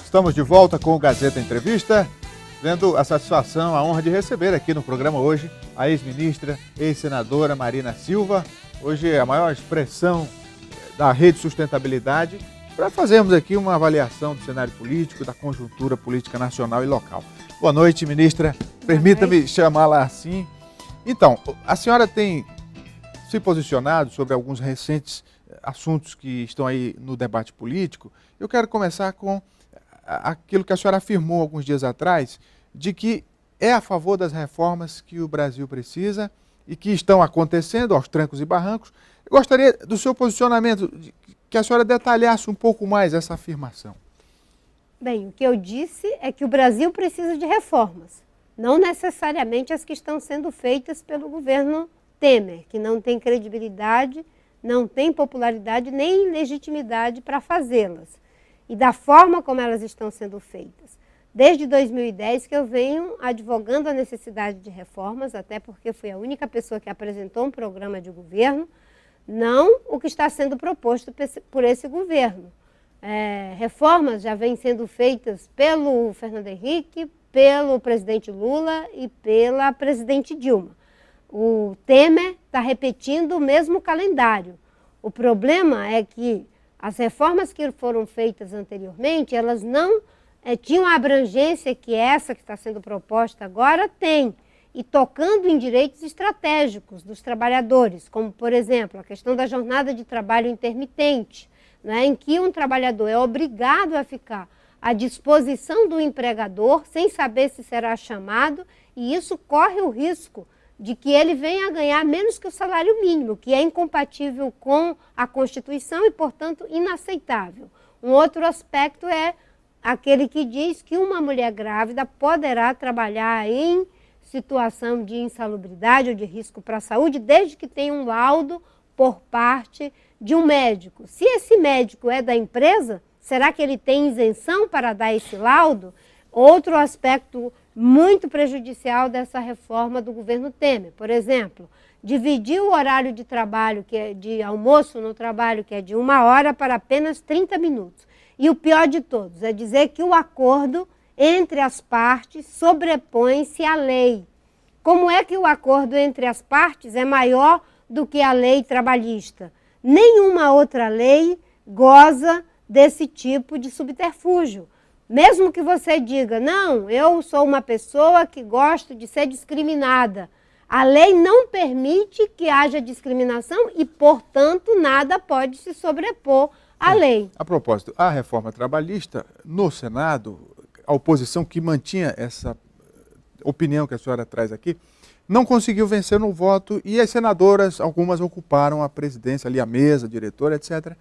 Estamos de volta com o Gazeta Entrevista, tendo a satisfação, a honra de receber aqui no programa hoje a ex-ministra, ex-senadora Marina Silva, hoje a maior expressão da Rede Sustentabilidade, para fazermos aqui uma avaliação do cenário político, da conjuntura política nacional e local. Boa noite, ministra. Permita-me chamá-la assim. Então, a senhora tem se posicionado sobre alguns recentes assuntos que estão aí no debate político. Eu quero começar com aquilo que a senhora afirmou alguns dias atrás, de que é a favor das reformas que o Brasil precisa e que estão acontecendo aos trancos e barrancos. Eu gostaria do seu posicionamento, que a senhora detalhasse um pouco mais essa afirmação. Bem, o que eu disse é que o Brasil precisa de reformas, não necessariamente as que estão sendo feitas pelo governo Temer, que não tem credibilidade, não tem popularidade nem legitimidade para fazê-las. E da forma como elas estão sendo feitas. Desde 2010 que eu venho advogando a necessidade de reformas, até porque fui a única pessoa que apresentou um programa de governo, não o que está sendo proposto por esse governo. Reformas já vêm sendo feitas pelo Fernando Henrique, pelo presidente Lula e pela presidente Dilma. O Temer está repetindo o mesmo calendário. O problema é que as reformas que foram feitas anteriormente, elas não tinham a abrangência que essa que está sendo proposta agora tem, e tocando em direitos estratégicos dos trabalhadores, como, por exemplo, a questão da jornada de trabalho intermitente, né, em que um trabalhador é obrigado a ficar à disposição do empregador sem saber se será chamado, e isso corre o risco de que ele venha a ganhar menos que o salário mínimo, que é incompatível com a Constituição e, portanto, inaceitável. Um outro aspecto é aquele que diz que uma mulher grávida poderá trabalhar em situação de insalubridade ou de risco para a saúde, desde que tenha um laudo por parte de um médico. Se esse médico é da empresa, será que ele tem isenção para dar esse laudo? Outro aspecto muito prejudicial dessa reforma do governo Temer. Por exemplo, dividir o horário de trabalho, que é de almoço no trabalho, que é de 1 hora, para apenas 30 minutos. E o pior de todos é dizer que o acordo entre as partes sobrepõe-se à lei. Como é que o acordo entre as partes é maior do que a lei trabalhista? Nenhuma outra lei goza desse tipo de subterfúgio. Mesmo que você diga, não, eu sou uma pessoa que gosto de ser discriminada. A lei não permite que haja discriminação e, portanto, nada pode se sobrepor à lei. A propósito, a reforma trabalhista, no Senado, a oposição que mantinha essa opinião que a senhora traz aqui, não conseguiu vencer no voto e as senadoras, algumas ocuparam a presidência, ali a mesa, a diretora, etc.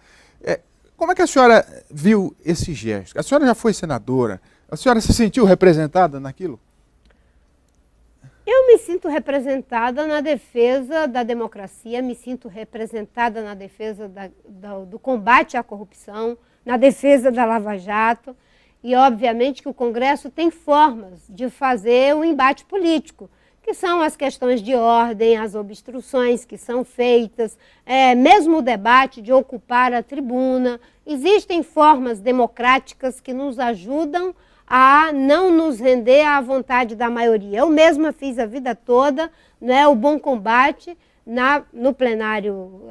Como é que a senhora viu esse gesto? A senhora já foi senadora, a senhora se sentiu representada naquilo? Eu me sinto representada na defesa da democracia, me sinto representada na defesa do combate à corrupção, na defesa da Lava Jato, e obviamente que o Congresso tem formas de fazer um embate político, que são as questões de ordem, as obstruções que são feitas, mesmo o debate de ocupar a tribuna. Existem formas democráticas que nos ajudam a não nos render à vontade da maioria. Eu mesma fiz a vida toda, né, o bom combate no plenário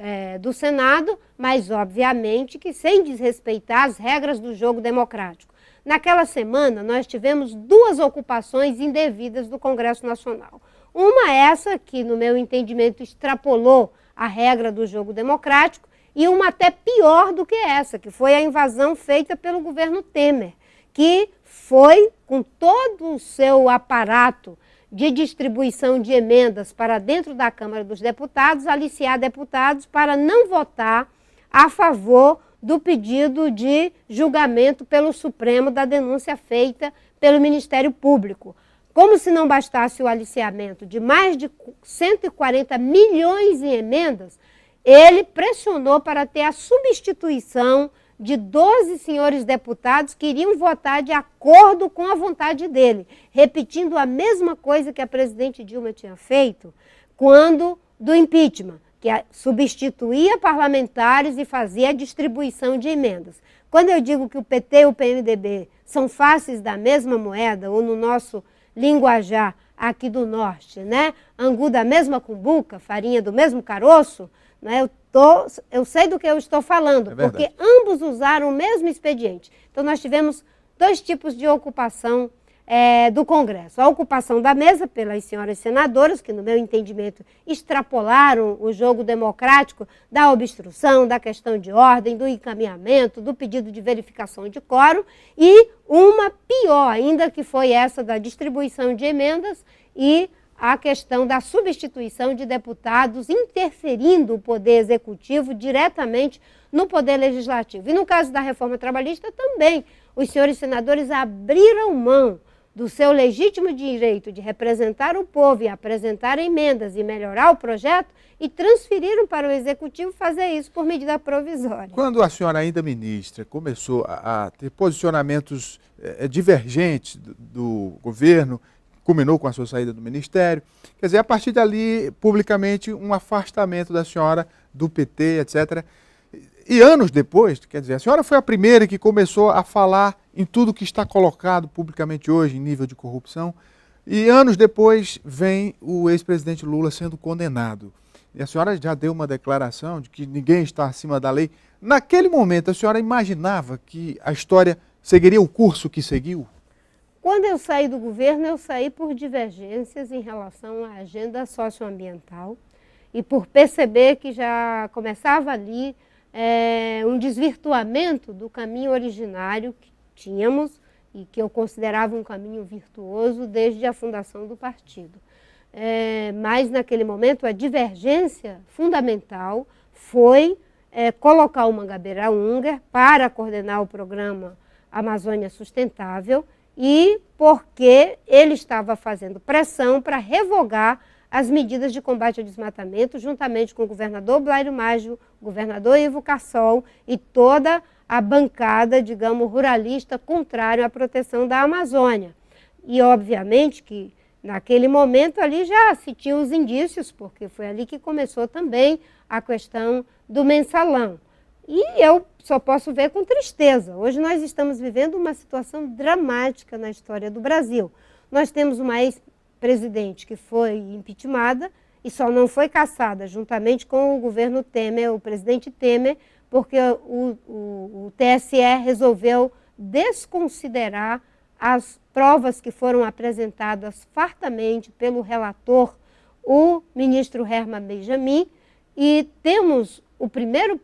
do Senado, mas obviamente que sem desrespeitar as regras do jogo democrático. Naquela semana, nós tivemos 2 ocupações indevidas do Congresso Nacional. Uma essa que, no meu entendimento, extrapolou a regra do jogo democrático, e uma até pior do que essa, que foi a invasão feita pelo governo Temer, que foi, com todo o seu aparato de distribuição de emendas para dentro da Câmara dos Deputados, aliciar deputados para não votar a favor do pedido de julgamento pelo Supremo da denúncia feita pelo Ministério Público. Como se não bastasse o aliciamento de mais de 140 milhões em emendas, ele pressionou para ter a substituição de 12 senhores deputados que iriam votar de acordo com a vontade dele, repetindo a mesma coisa que a presidente Dilma tinha feito quando do impeachment, que substituía parlamentares e fazia a distribuição de emendas. Quando eu digo que o PT e o PMDB são faces da mesma moeda, ou no nosso linguajar aqui do norte, né? Angu da mesma cumbuca, farinha do mesmo caroço, né? Eu sei do que eu estou falando, porque ambos usaram o mesmo expediente. Então nós tivemos dois tipos de ocupação do Congresso. A ocupação da mesa pelas senhoras senadoras, que no meu entendimento extrapolaram o jogo democrático da obstrução, da questão de ordem, do encaminhamento, do pedido de verificação de quórum, e uma pior ainda, que foi essa da distribuição de emendas e a questão da substituição de deputados interferindo o poder executivo diretamente no poder legislativo. E no caso da reforma trabalhista também, os senhores senadores abriram mão do seu legítimo direito de representar o povo e apresentar emendas e melhorar o projeto e transferiram para o executivo fazer isso por medida provisória. Quando a senhora ainda ministra começou a ter posicionamentos divergentes do governo, culminou com a sua saída do ministério, quer dizer, a partir dali, publicamente, um afastamento da senhora do PT, etc. E anos depois, quer dizer, a senhora foi a primeira que começou a falar em tudo que está colocado publicamente hoje em nível de corrupção, e anos depois vem o ex-presidente Lula sendo condenado. E a senhora já deu uma declaração de que ninguém está acima da lei. Naquele momento, a senhora imaginava que a história seguiria o curso que seguiu? Quando eu saí do governo, eu saí por divergências em relação à agenda socioambiental e por perceber que já começava ali um desvirtuamento do caminho originário que tínhamos e que eu considerava um caminho virtuoso desde a fundação do partido. Mas naquele momento a divergência fundamental foi colocar o Mangabeira Unger para coordenar o programa Amazônia Sustentável, e porque ele estava fazendo pressão para revogar as medidas de combate ao desmatamento, juntamente com o governador Blairo Maggio, o governador Ivo Cassol e toda a bancada, digamos, ruralista contrária à proteção da Amazônia. E, obviamente, que naquele momento ali já se tinham os indícios, porque foi ali que começou também a questão do mensalão. E eu só posso ver com tristeza. Hoje nós estamos vivendo uma situação dramática na história do Brasil. Nós temos uma ex-presidente que foi impeachmentada e só não foi cassada juntamente com o governo Temer, o presidente Temer, porque o TSE resolveu desconsiderar as provas que foram apresentadas fartamente pelo relator, o ministro Herman Benjamin, e temos o primeiro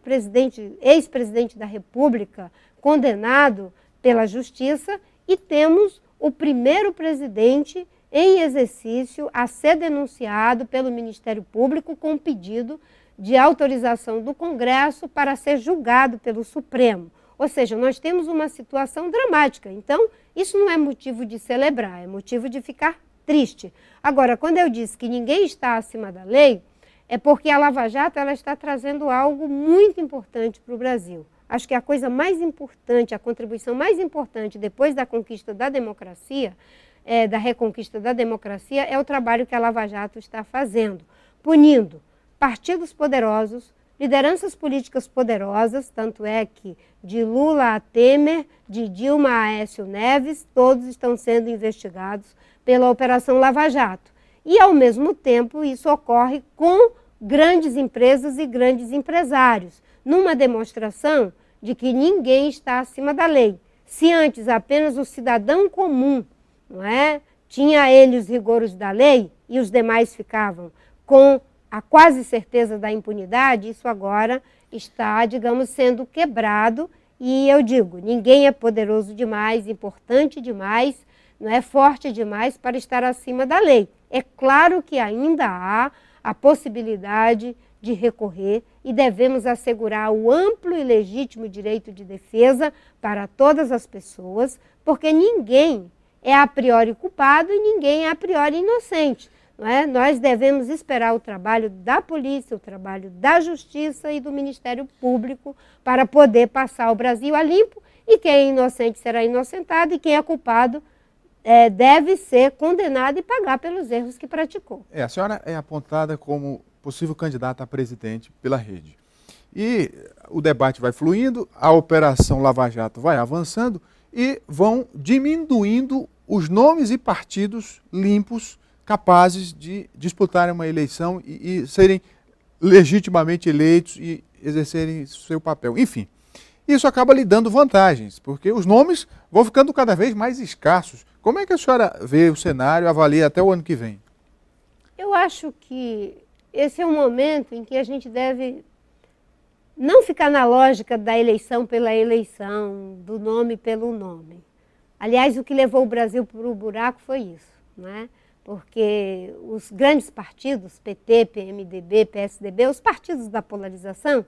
ex-presidente da República condenado pela Justiça e temos o primeiro presidente em exercício a ser denunciado pelo Ministério Público com pedido de autorização do Congresso para ser julgado pelo Supremo. Ou seja, nós temos uma situação dramática. Então, isso não é motivo de celebrar, é motivo de ficar triste. Agora, quando eu disse que ninguém está acima da lei, é porque a Lava Jato ela está trazendo algo muito importante para o Brasil. Acho que a coisa mais importante, a contribuição mais importante depois da conquista da democracia, da reconquista da democracia, é o trabalho que a Lava Jato está fazendo, punindo partidos poderosos, lideranças políticas poderosas, tanto é que de Lula a Temer, de Dilma a Aécio Neves, todos estão sendo investigados pela Operação Lava Jato. E, ao mesmo tempo, isso ocorre com grandes empresas e grandes empresários, numa demonstração de que ninguém está acima da lei. Se antes apenas o cidadão comum, não é, tinha ele os rigores da lei e os demais ficavam com a quase certeza da impunidade, isso agora está, digamos, sendo quebrado. E eu digo, ninguém é poderoso demais, importante demais, não é forte demais para estar acima da lei. É claro que ainda há a possibilidade de recorrer e devemos assegurar o amplo e legítimo direito de defesa para todas as pessoas, porque ninguém é a priori culpado e ninguém é a priori inocente. Não é? Nós devemos esperar o trabalho da polícia, o trabalho da justiça e do Ministério Público para poder passar o Brasil a limpo, e quem é inocente será inocentado e quem é culpado deve ser condenado e pagar pelos erros que praticou. A senhora é apontada como possível candidata a presidente pela rede. E o debate vai fluindo, a Operação Lava Jato vai avançando e vão diminuindo os nomes e partidos limpos capazes de disputarem uma eleição e serem legitimamente eleitos e exercerem seu papel. Enfim, isso acaba lhe dando vantagens, porque os nomes vão ficando cada vez mais escassos. Como é que a senhora vê o cenário, avalia até o ano que vem? Eu acho que esse é um momento em que a gente deve não ficar na lógica da eleição pela eleição, do nome pelo nome. Aliás, o que levou o Brasil para o buraco foi isso, né? Porque os grandes partidos, PT, PMDB, PSDB, os partidos da polarização,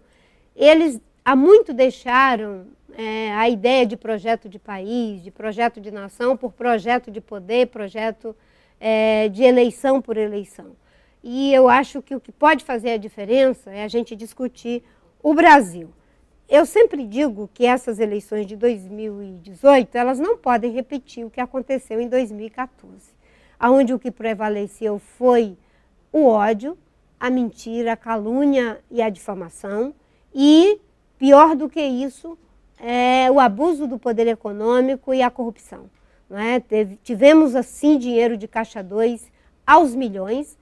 eles há muito deixaram a ideia de projeto de país, de projeto de nação, por projeto de poder, projeto de eleição por eleição. E eu acho que o que pode fazer a diferença é a gente discutir o Brasil. Eu sempre digo que essas eleições de 2018, elas não podem repetir o que aconteceu em 2014, onde o que prevaleceu foi o ódio, a mentira, a calúnia e a difamação, e, pior do que isso, o abuso do poder econômico e a corrupção. Não é? Tivemos, assim, dinheiro de caixa 2 aos milhões,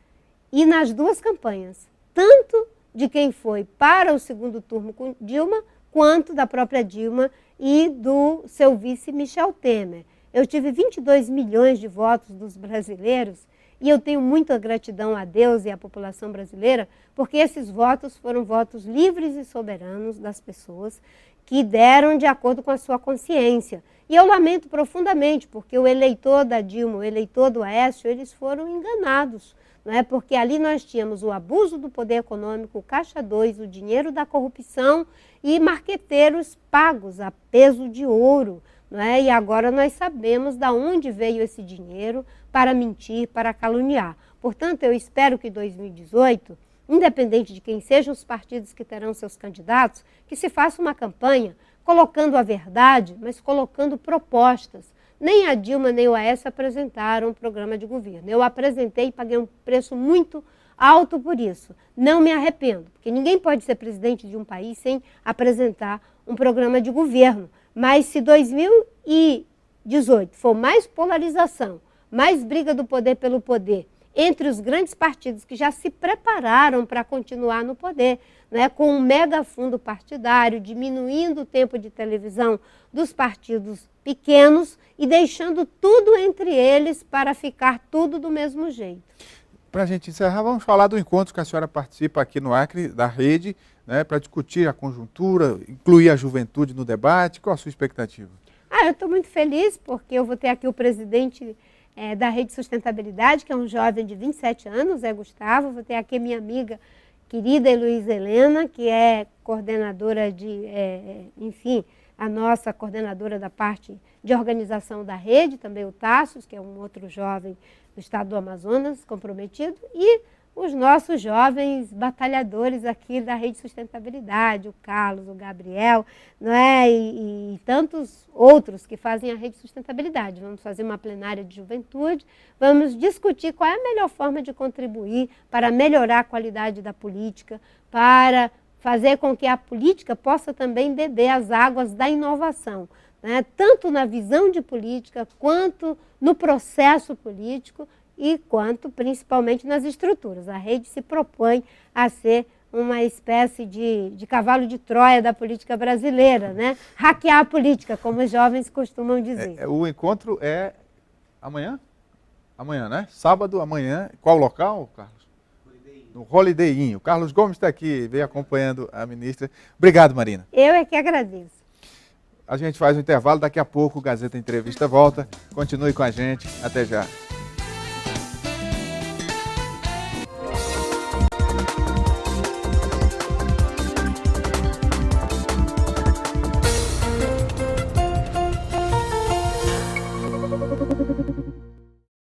e nas duas campanhas, tanto de quem foi para o segundo turno com Dilma, quanto da própria Dilma e do seu vice Michel Temer. Eu tive 22 milhões de votos dos brasileiros e eu tenho muita gratidão a Deus e à população brasileira, porque esses votos foram votos livres e soberanos das pessoas que deram de acordo com a sua consciência. E eu lamento profundamente, porque o eleitor da Dilma, o eleitor do Aécio, eles foram enganados. Não é? Porque ali nós tínhamos o abuso do poder econômico, o caixa 2, o dinheiro da corrupção e marqueteiros pagos a peso de ouro. Não é? E agora nós sabemos de onde veio esse dinheiro para mentir, para caluniar. Portanto, eu espero que 2018, independente de quem sejam os partidos que terão seus candidatos, que se faça uma campanha colocando a verdade, mas colocando propostas. Nem a Dilma nem o Aécio apresentaram um programa de governo. Eu apresentei e paguei um preço muito alto por isso. Não me arrependo, porque ninguém pode ser presidente de um país sem apresentar um programa de governo. Mas se 2018 for mais polarização, mais briga do poder pelo poder, entre os grandes partidos que já se prepararam para continuar no poder, né, com um mega fundo partidário, diminuindo o tempo de televisão dos partidos pequenos e deixando tudo entre eles para ficar tudo do mesmo jeito. Para a gente encerrar, vamos falar do encontro que a senhora participa aqui no Acre, da rede, né, para discutir a conjuntura, incluir a juventude no debate. Qual a sua expectativa? Eu estou muito feliz porque eu vou ter aqui o presidente da Rede Sustentabilidade, que é um jovem de 27 anos, é Gustavo. Vou ter aqui minha amiga querida Heloísa Helena, que é coordenadora enfim, a nossa coordenadora da parte de organização da rede, também o Tassos, que é um outro jovem do estado do Amazonas, comprometido, e os nossos jovens batalhadores aqui da Rede Sustentabilidade, o Carlos, o Gabriel, não é? E tantos outros que fazem a Rede Sustentabilidade. Vamos fazer uma plenária de juventude, vamos discutir qual é a melhor forma de contribuir para melhorar a qualidade da política, para fazer com que a política possa também beber as águas da inovação, né? Tanto na visão de política, quanto no processo político, e quanto principalmente nas estruturas. A rede se propõe a ser uma espécie de cavalo de Troia da política brasileira, né? Hackear a política, como os jovens costumam dizer. O encontro é amanhã? Amanhã, né? Sábado, amanhã. Qual local, Carlos? No Holiday Inn. O Carlos Gomes está aqui, veio acompanhando a ministra. Obrigado, Marina. Eu é que agradeço. A gente faz um intervalo, daqui a pouco o Gazeta Entrevista volta. Continue com a gente. Até já.